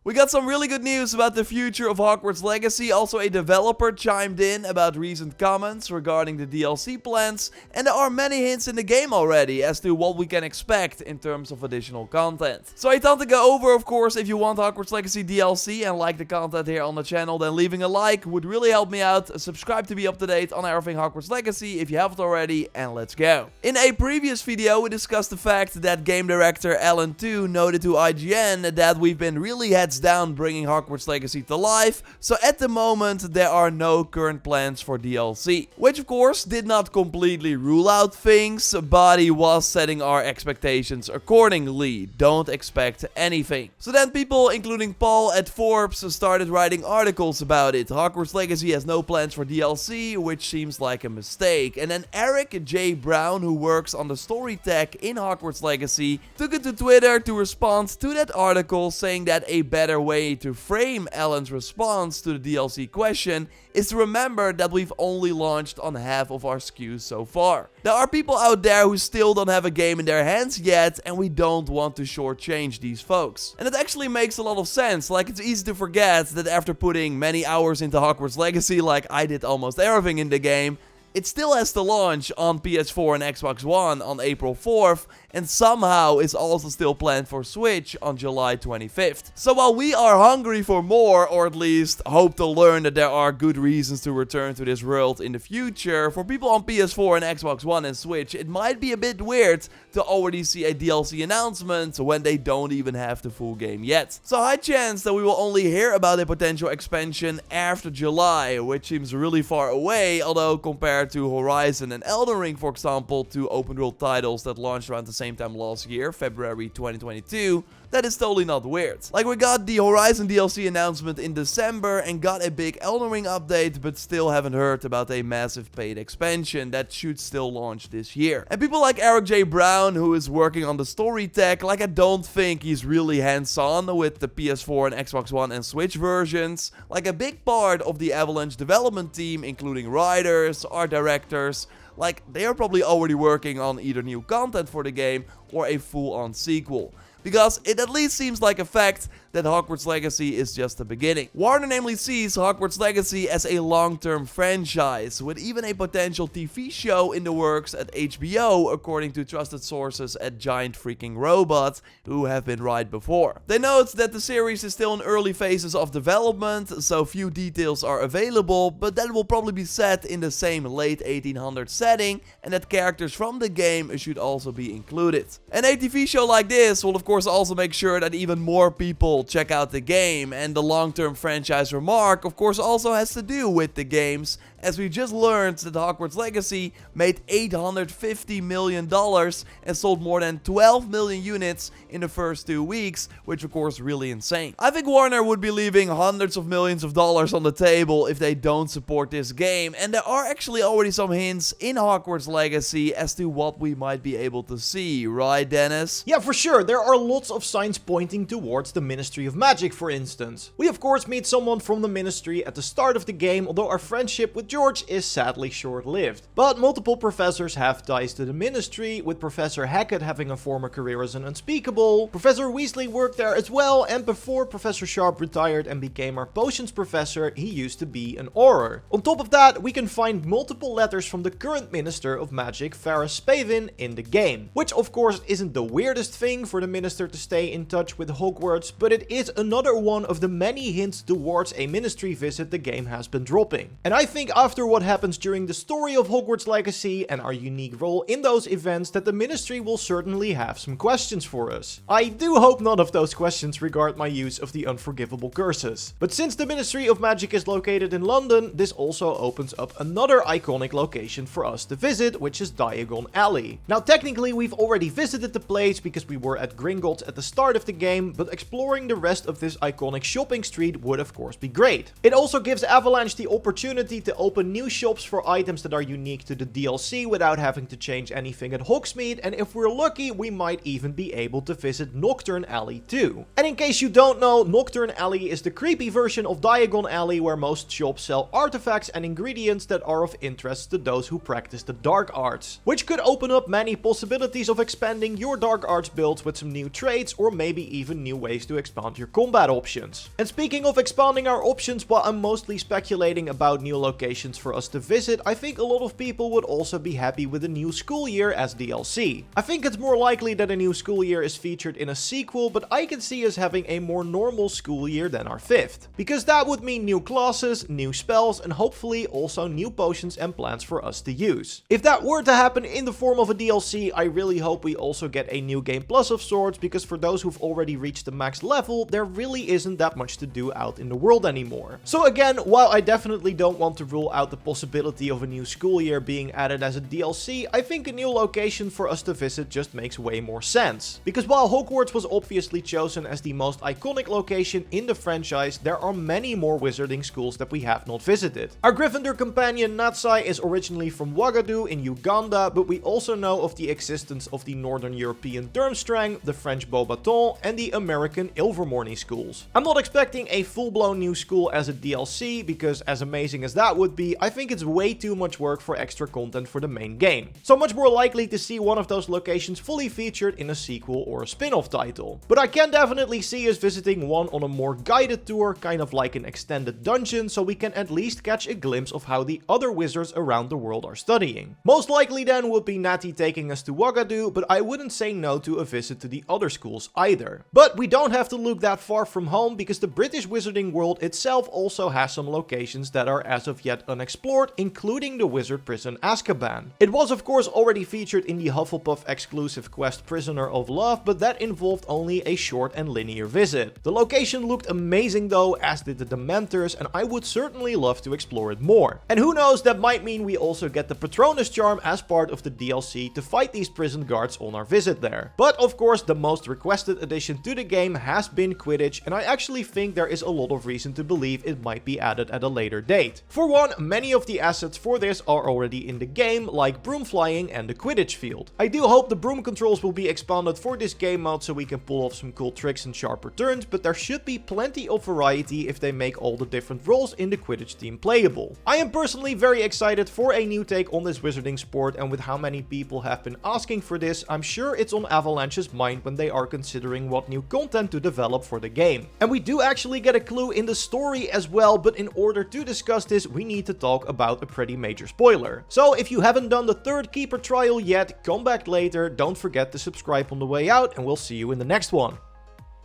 We got some really good news about the future of Hogwarts Legacy. Also, a developer chimed in about recent comments regarding the DLC plans, and there are many hints in the game already as to what we can expect in terms of additional content. So a ton to go over, of course. If you want Hogwarts Legacy DLC and like the content here on the channel, then leaving a like would really help me out. Subscribe to be up to date on everything Hogwarts Legacy if you haven't already, and let's go. In a previous video, we discussed the fact that game director Alan 2 noted to IGN that we've been really heads down bringing Hogwarts Legacy to life, so at the moment there are no current plans for DLC. Which of course did not completely rule out things, but he was setting our expectations accordingly. Don't expect anything. So then people, including Paul at Forbes, started writing articles about it. Hogwarts Legacy has no plans for DLC, which seems like a mistake. And then Eric J. Brown, who works on the story tech in Hogwarts Legacy, took it to Twitter to respond to that article, saying that a better way to frame Alan's response to the DLC question is to remember that we've only launched on half of our SKUs so far. There are people out there who still don't have a game in their hands yet, and we don't want to shortchange these folks. And it actually makes a lot of sense. Like, it's easy to forget that after putting many hours into Hogwarts Legacy, like I did almost everything in the game, it still has to launch on PS4 and Xbox One on April 4th, and somehow is also still planned for Switch on July 25th. So while we are hungry for more, or at least hope to learn that there are good reasons to return to this world in the future, for people on PS4 and Xbox One and Switch, it might be a bit weird to already see a DLC announcement when they don't even have the full game yet. So high chance that we will only hear about a potential expansion after July, which seems really far away, although compared to Horizon and Elden Ring, for example, two open world titles that launched around the same time last year, February 2022, that is totally not weird. Like, we got the Horizon DLC announcement in December and got a big Elden Ring update, but still haven't heard about a massive paid expansion that should still launch this year. And people like Eric J. Brown, who is working on the story tech, like, I don't think he's really hands-on with the PS4 and Xbox One and Switch versions. Like, a big part of the Avalanche development team, including writers, art directors, like, they are probably already working on either new content for the game or a full-on sequel. Because it at least seems like a fact that Hogwarts Legacy is just the beginning. Warner namely sees Hogwarts Legacy as a long-term franchise, with even a potential TV show in the works at HBO, according to trusted sources at Giant Freaking Robot, who have been right before. They note that the series is still in early phases of development, so few details are available, but that it will probably be set in the same late 1800s setting, and that characters from the game should also be included. And a TV show like this will of course also make sure that even more people check out the game, and the long-term franchise remark of course also has to do with the games, as we just learned that Hogwarts Legacy made $850 million and sold more than 12 million units in the first 2 weeks, which of course really insane. I think Warner would be leaving hundreds of millions of dollars on the table if they don't support this game, and there are actually already some hints in Hogwarts Legacy as to what we might be able to see, right Dennis? Yeah, for sure, there are lots of signs pointing towards the Ministry of Magic, for instance. We of course meet someone from the Ministry at the start of the game, although our friendship with George is sadly short-lived. But multiple professors have ties to the Ministry, with Professor Hackett having a former career as an Unspeakable. Professor Weasley worked there as well, and before Professor Sharp retired and became our potions professor, he used to be an Auror. On top of that, we can find multiple letters from the current Minister of Magic, Ferrus Spavin, in the game. Which of course isn't the weirdest thing for the Minister to stay in touch with Hogwarts, but it is another one of the many hints towards a Ministry visit the game has been dropping. And I think after what happens during the story of Hogwarts Legacy and our unique role in those events, that the Ministry will certainly have some questions for us. I do hope none of those questions regard my use of the unforgivable curses. But since the Ministry of Magic is located in London, this also opens up another iconic location for us to visit, which is Diagon Alley. Now technically we've already visited the place because we were at Gringotts at the start of the game, but exploring the rest of this iconic shopping street would of course be great. It also gives Avalanche the opportunity to open new shops for items that are unique to the DLC without having to change anything at Hogsmeade, and if we're lucky we might even be able to visit Nocturne Alley too. And in case you don't know, Nocturne Alley is the creepy version of Diagon Alley, where most shops sell artifacts and ingredients that are of interest to those who practice the dark arts, which could open up many possibilities of expanding your dark arts builds with some new traits, or maybe even new ways to expand expand your combat options. And speaking of expanding our options, while I'm mostly speculating about new locations for us to visit, I think a lot of people would also be happy with a new school year as DLC. I think it's more likely that a new school year is featured in a sequel, but I can see us having a more normal school year than our 5th. Because that would mean new classes, new spells, and hopefully also new potions and plants for us to use. If that were to happen in the form of a DLC, I really hope we also get a new game plus of sorts, because for those who've already reached the max level, there really isn't that much to do out in the world anymore. So again, while I definitely don't want to rule out the possibility of a new school year being added as a DLC, I think a new location for us to visit just makes way more sense. Because while Hogwarts was obviously chosen as the most iconic location in the franchise, there are many more wizarding schools that we have not visited. Our Gryffindor companion Natsai is originally from Ouagadougou in Uganda, but we also know of the existence of the Northern European Durmstrang, the French Beauxbatons, and the American Ilvermorny schools. I'm not expecting a full-blown new school as a DLC, because as amazing as that would be, I think it's way too much work for extra content for the main game. So much more likely to see one of those locations fully featured in a sequel or a spin-off title. But I can definitely see us visiting one on a more guided tour, kind of like an extended dungeon, so we can at least catch a glimpse of how the other wizards around the world are studying. Most likely then would be Natty taking us to Ouagadougou, but I wouldn't say no to a visit to the other schools either. But we don't have to look that far from home, because the British wizarding world itself also has some locations that are as of yet unexplored, including the wizard prison Azkaban. It was of course already featured in the Hufflepuff exclusive quest Prisoner of Love, but that involved only a short and linear visit. The location looked amazing though, as did the Dementors, and I would certainly love to explore it more. And who knows, that might mean we also get the Patronus charm as part of the DLC to fight these prison guards on our visit there. But of course, the most requested addition to the game has been Quidditch, and I actually think there is a lot of reason to believe it might be added at a later date. For one, many of the assets for this are already in the game, like broom flying and the Quidditch field. I do hope the broom controls will be expanded for this game mode so we can pull off some cool tricks and sharper turns, but there should be plenty of variety if they make all the different roles in the Quidditch team playable. I am personally very excited for a new take on this wizarding sport, and with how many people have been asking for this, I'm sure it's on Avalanche's mind when they are considering what new content to develop for the game. And we do actually get a clue in the story as well, but in order to discuss this, we need to talk about a pretty major spoiler. So if you haven't done the 3rd Keeper trial yet, come back later, don't forget to subscribe on the way out, and we'll see you in the next one.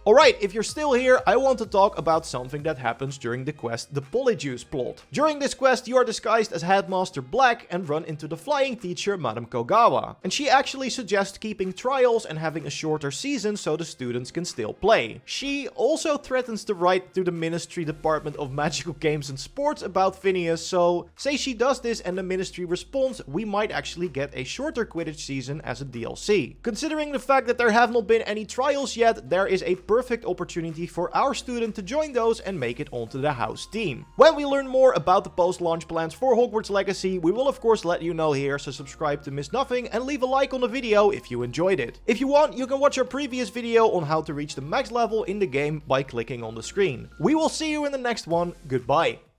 Alright, if you're still here, I want to talk about something that happens during the quest, the Polyjuice plot. During this quest, you are disguised as Headmaster Black and run into the flying teacher, Madame Kogawa. And she actually suggests keeping trials and having a shorter season so the students can still play. She also threatens to write to the Ministry Department of Magical Games and Sports about Phineas, so say she does this and the Ministry responds, we might actually get a shorter Quidditch season as a DLC. Considering the fact that there have not been any trials yet, there is a perfect opportunity for our student to join those and make it onto the house team. When we learn more about the post-launch plans for Hogwarts Legacy, we will of course let you know here, so subscribe to miss nothing and leave a like on the video if you enjoyed it. If you want, you can watch our previous video on how to reach the max level in the game by clicking on the screen. We will see you in the next one. Goodbye.